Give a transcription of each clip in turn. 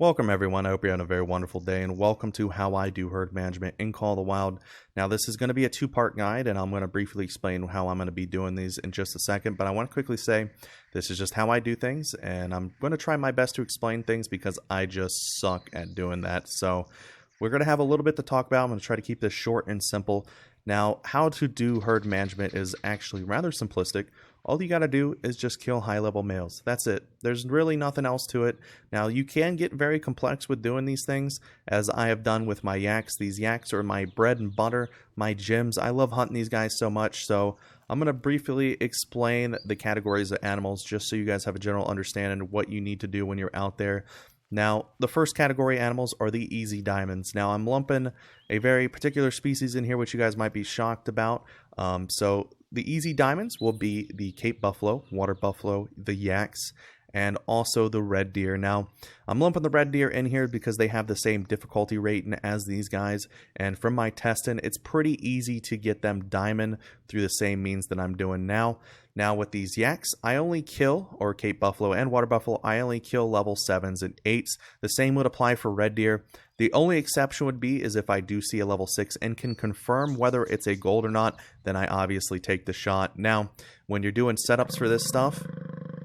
Welcome everyone, I hope you're having a very wonderful day and welcome to How I Do Herd Management in Call of the Wild. Now this is going to be a two-part guide and I'm going to briefly explain how I'm going to be doing these in just a second, but I want to quickly say this is just how I do things and I'm going to try my best to explain things because I just suck at doing that. So we're going to have a little bit to talk about. I'm going to try to keep this short and simple. Now, how to do herd management is actually rather simplistic. All you got to do is just kill high-level males. That's it. There's really nothing else to it. Now, you can get very complex with doing these things, as I have done with my yaks. These yaks are my bread and butter, my gems. I love hunting these guys so much, so I'm going to briefly explain the categories of animals just so you guys have a general understanding of what you need to do when you're out there. Now, the first category animals are the easy diamonds. Now, I'm lumping a very particular species in here, which you guys might be shocked about. So the easy diamonds will be the Cape buffalo, water buffalo, the yaks, and also the red deer. Now, I'm lumping the red deer in here because they have the same difficulty rating as these guys, and from my testing, it's pretty easy to get them diamond through the same means that I'm doing now. Now with these yaks, I only kill, or Cape buffalo and water buffalo, I only kill level 7s and 8s. The same would apply for red deer. The only exception would be is if I do see a level 6 and can confirm whether it's a gold or not, then I obviously take the shot. Now, when you're doing setups for this stuff,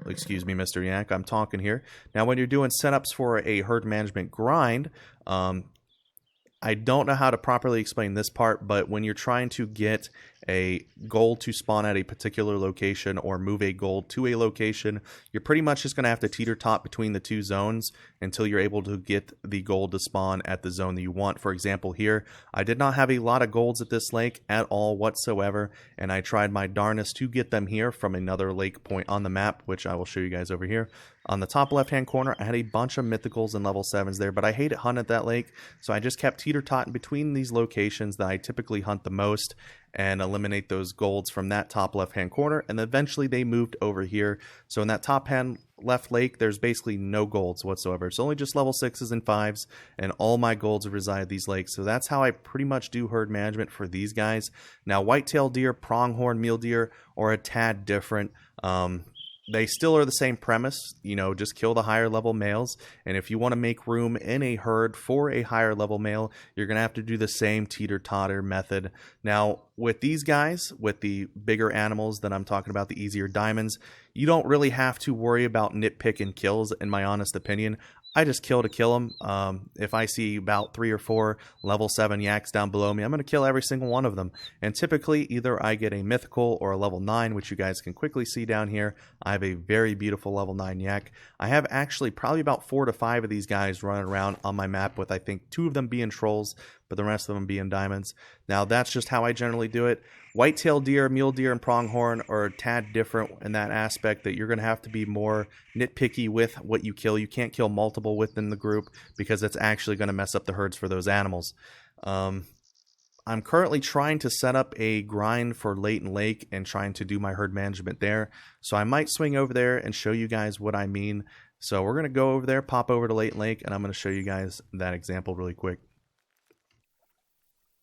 excuse me, Mr. Yak, I'm talking here. Now, when you're doing setups for a herd management grind, I don't know how to properly explain this part, but when you're trying to get a gold to spawn at a particular location or move a gold to a location, you're pretty much just going to have to teeter-tot between the two zones until you're able to get the gold to spawn at the zone that you want. For example, here, I did not have a lot of golds at this lake at all whatsoever, and I tried my darnest to get them here from another lake point on the map, which I will show you guys over here. On the top left-hand corner, I had a bunch of mythicals and level 7s there, but I hated hunting at that lake, so I just kept teeter-totting between these locations that I typically hunt the most and eliminate those golds from that top left-hand corner, and eventually they moved over here. So in that top-hand left lake, there's basically no golds whatsoever. It's only just level 6s and 5s, and all my golds reside at these lakes. So that's how I pretty much do herd management for these guys. Now, whitetail deer, pronghorn, mule deer are a tad different. They still are the same premise, you know, just kill the higher level males. And if you want to make room in a herd for a higher level male, you're going to have to do the same teeter-totter method. Now, with these guys, with the bigger animals that I'm talking about, the easier diamonds, you don't really have to worry about nitpicking kills, in my honest opinion. I just kill to kill them. If I see about 3 or 4 level 7 yaks down below me, I'm going to kill every single one of them. And typically, either I get a mythical or a level 9, which you guys can quickly see down here. I have a very beautiful level 9 yak. I have actually probably about 4 to 5 of these guys running around on my map, with I think 2 of them being trolls, but the rest of them being diamonds. Now, that's just how I generally do it. Whitetail deer, mule deer, and pronghorn are a tad different in that aspect, that you're going to have to be more nitpicky with what you kill. You can't kill multiple within the group because it's actually going to mess up the herds for those animals. I'm currently trying to set up a grind for Laten Lake and trying to do my herd management there. So I might swing over there and show you guys what I mean. So we're going to go over there, pop over to Laten Lake, and I'm going to show you guys that example really quick.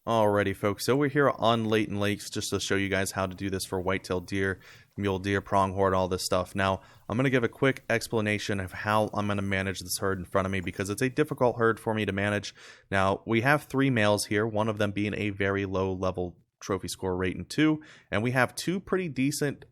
Alrighty folks, so we're here on Laten Lakes just to show you guys how to do this for whitetail deer, mule deer, pronghorn, all this stuff. Now, I'm going to give a quick explanation of how I'm going to manage this herd in front of me because it's a difficult herd for me to manage. Now, we have 3 males here, one of them being a very low level trophy score rating 2, and we have 2 pretty decent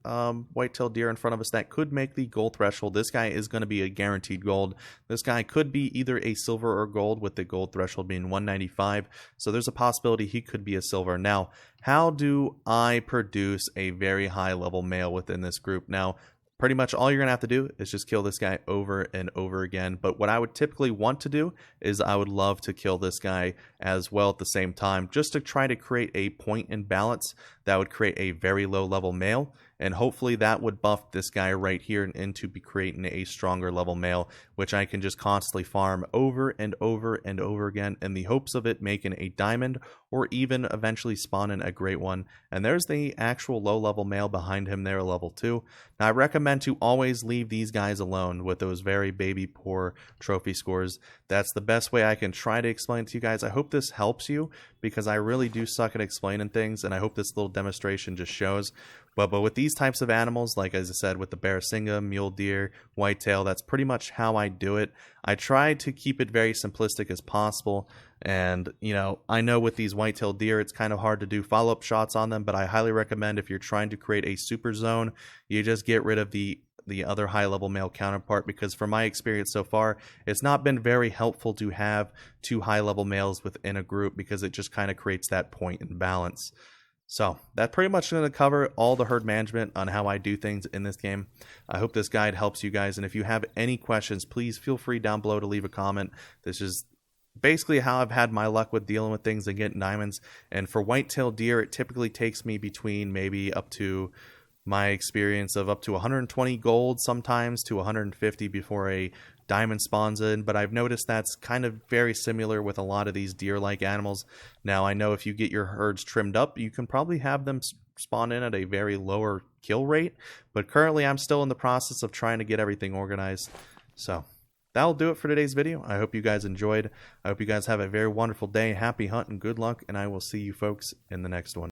whitetail deer in front of us that could make the gold threshold. This guy is going to be a guaranteed gold. This guy could be either a silver or gold, with the gold threshold being 195, so there's a possibility he could be a silver. Now, how do I produce a very high level male within this group? Now, pretty much all you're going to have to do is just kill this guy over and over again. But what I would typically want to do is I would love to kill this guy as well at the same time, just to try to create a point in balance that would create a very low level male. And hopefully that would buff this guy right here into be creating a stronger level male, which I can just constantly farm over and over and over again in the hopes of it making a diamond or even eventually spawning a great one. And there's the actual low level male behind him there, level 2. Now I recommend to always leave these guys alone with those very baby poor trophy scores. That's the best way I can try to explain it to you guys. I hope this helps you because I really do suck at explaining things, and I hope this little demonstration just shows. But with these types of animals, like as I said, with the Barasinga, mule deer, whitetail, that's pretty much how I do it. I try to keep it very simplistic as possible. And, you know, I know with these whitetail deer, it's kind of hard to do follow-up shots on them, but I highly recommend if you're trying to create a super zone, you just get rid of the other high-level male counterpart, because from my experience so far, it's not been very helpful to have two high-level males within a group, because it just kind of creates that point in balance. So that's pretty much going to cover all the herd management on how I do things in this game. I hope this guide helps you guys, and if you have any questions, please feel free down below to leave a comment. This is basically how I've had my luck with dealing with things and getting diamonds. And for whitetail deer, it typically takes me between maybe up to my experience of up to 120 gold sometimes to 150 before a diamond spawns in, but I've noticed that's kind of very similar with a lot of these deer-like animals. Now, I know if you get your herds trimmed up, you can probably have them spawn in at a very lower kill rate, but currently I'm still in the process of trying to get everything organized. So that'll do it for today's video. I hope you guys enjoyed. I hope you guys have a very wonderful day. Happy hunting, good luck, and I will see you folks in the next one.